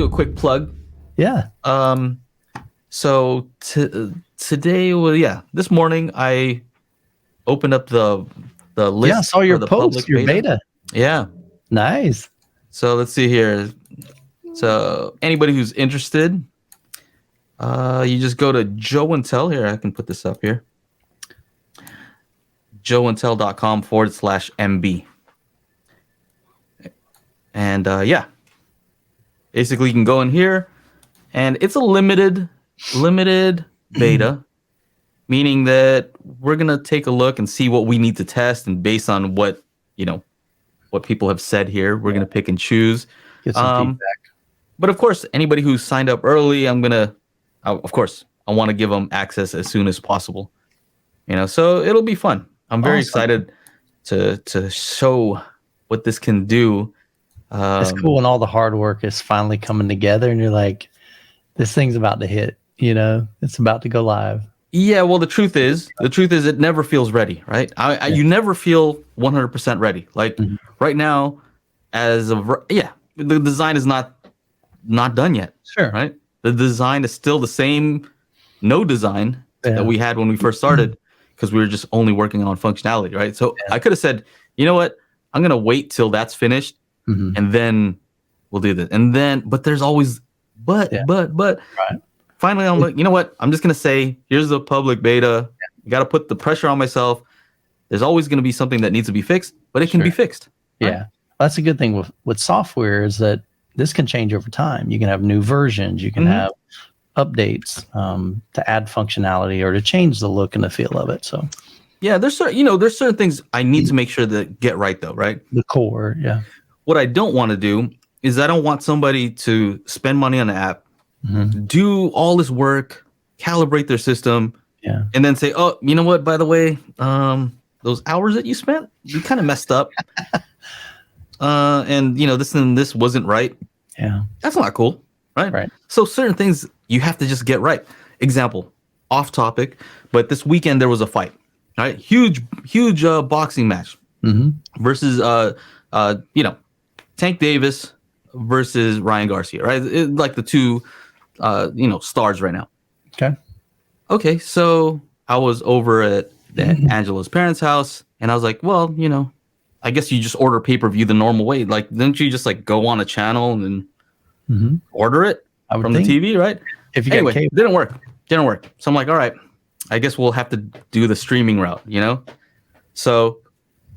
do a quick plug. Yeah. So today, well, yeah, this morning I opened up the list Yeah, I saw your for the post, public your beta. Yeah. Nice. So let's see here. So anybody who's interested, you just go to Joe and Tell. Here, I can put this up here. joeandtell.com/MB. And yeah, basically you can go in here, and it's a limited beta, meaning that we're gonna take a look and see what we need to test, and based on what what people have said here, we're gonna pick and choose. Get some feedback. But of course, anybody who signed up early, of course, I want to give them access as soon as possible. So it'll be fun. I'm very excited to show what this can do. It's cool when all the hard work is finally coming together, and you're like, this thing's about to hit. It's about to go live. Yeah, well, the truth is it never feels ready, right? You never feel 100% ready. Like right now, the design is not done yet. Sure. Right? The design is still the same, no design that we had when we first started, because we were just only working on functionality, right? So I could have said, you know what? I'm going to wait till that's finished, and then we'll do this. And then, but there's always, but. Right. Finally, I'm like, you know what? I'm just going to say, here's the public beta. You got to put the pressure on myself. There's always going to be something that needs to be fixed, but it can be fixed. Right? Yeah. That's a good thing with software, is that this can change over time. You can have new versions. You can have updates to add functionality or to change the look and the feel of it. So yeah, there's certain things I need to make sure that get right, though, right? The core, yeah. What I don't want to do is I don't want somebody to spend money on an app, do all this work, calibrate their system, and then say, oh, you know what, by the way, those hours that you spent, you kind of messed up. And this and this wasn't right. Yeah. That's not cool. Right. So certain things you have to just get right. Example, off topic, but this weekend there was a fight. Right. Huge boxing match versus Tank Davis versus Ryan Garcia. Right. Like the two stars right now. Okay. So I was over at Angela's parents' house, and I was like, well, I guess you just order pay-per-view the normal way. Like, didn't you just like go on a channel and order it from the TV, right? Anyway, didn't work. So I'm like, all right, I guess we'll have to do the streaming route, So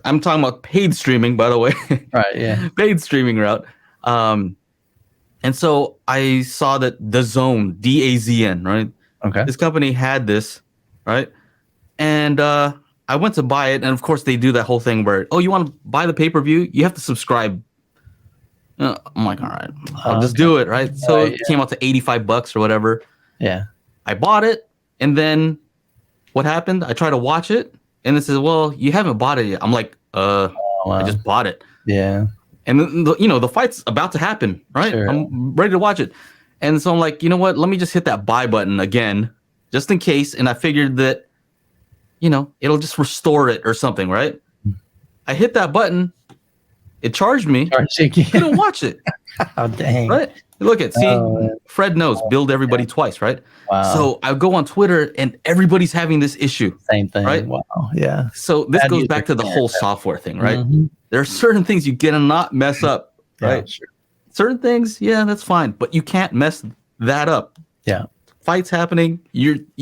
I'm talking about paid streaming, by the way. Right, yeah. Paid streaming route. And so I saw that DAZN, DAZN, right? Okay. This company had this, right? And I went to buy it, and of course they do that whole thing where, oh, you want to buy the pay-per-view? You have to subscribe. I'm like, all right, I'll just do it, right? So it came out to $85 or whatever. Yeah. I bought it, and then what happened? I tried to watch it, and it says, well, you haven't bought it yet. I'm like, I just bought it. Yeah. And the fight's about to happen, right? Sure. I'm ready to watch it. And so I'm like, you know what? Let me just hit that buy button again, just in case. And I figured that, it'll just restore it or something, right? I hit that button. It charged me. Couldn't watch it. Oh, dang. Right? Look at, Fred knows, build everybody twice, right? Wow. So I go on Twitter, and everybody's having this issue. Same thing. Right? Wow. Yeah. So this goes back to the whole software thing, right? There are certain things you cannot mess up, right? Yeah, sure. Certain things, yeah, that's fine, but you can't mess that up. Yeah. Fights happening,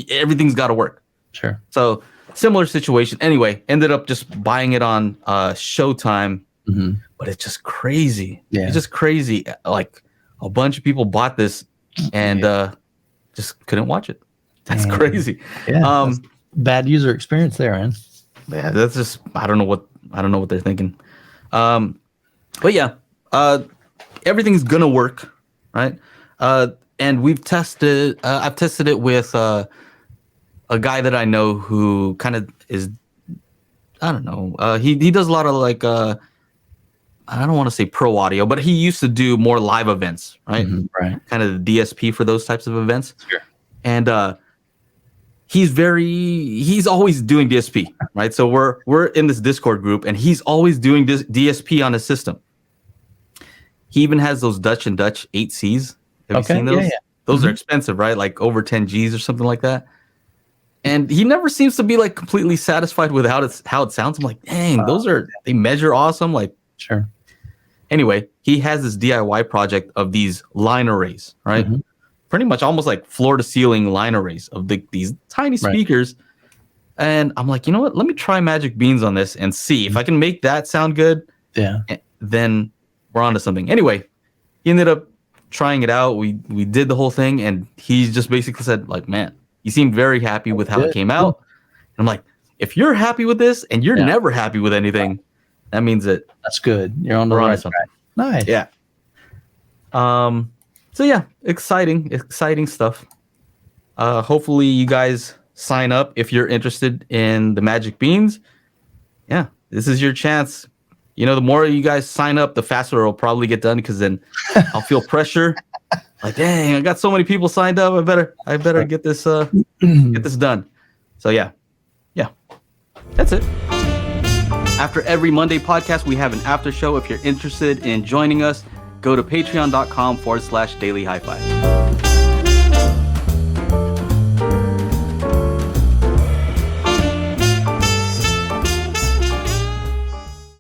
everything's got to work. Sure. So similar situation. Anyway, ended up just buying it on Showtime, but it's just crazy. Yeah. It's just crazy. Like a bunch of people bought this and just couldn't watch it. That's crazy. Yeah. That's bad user experience there, man. Yeah, that's just I don't know what they're thinking. But yeah, everything's gonna work, right? And I've tested it with a guy that I know who kind of is, I don't know. He does a lot of like, I don't want to say pro audio, but he used to do more live events, right? Right. Kind of the DSP for those types of events. Sure. And he's always doing DSP, right? So we're in this Discord group, and he's always doing this DSP on his system. He even has those Dutch 8Cs, Have you seen those? Yeah. Those are expensive, right? Like over 10 G's or something like that. And he never seems to be like completely satisfied with how it sounds. I'm like, dang, they measure awesome. Like, sure. Anyway, he has this DIY project of these line arrays, right? Pretty much almost like floor to ceiling line arrays of these tiny speakers. And I'm like, you know what? Let me try Magic Beans on this and see if I can make that sound good. Yeah. Then we're on to something. Anyway, he ended up trying it out. We did the whole thing, and he just basically said, like, man, you seemed very happy with how it came out. And I'm like, if you're happy with this and you're never happy with anything, that means that's good. You're on the right track. Nice. Yeah. So yeah, exciting stuff. Hopefully you guys sign up if you're interested in the Magic Beans. Yeah, this is your chance. You know, the more you guys sign up, the faster it'll probably get done, because then I'll feel pressure. Like, dang, I got so many people signed up. I better get this done. So yeah, that's it. After every Monday podcast, we have an after show. If you're interested in joining us, go to patreon.com/Daily HiFi.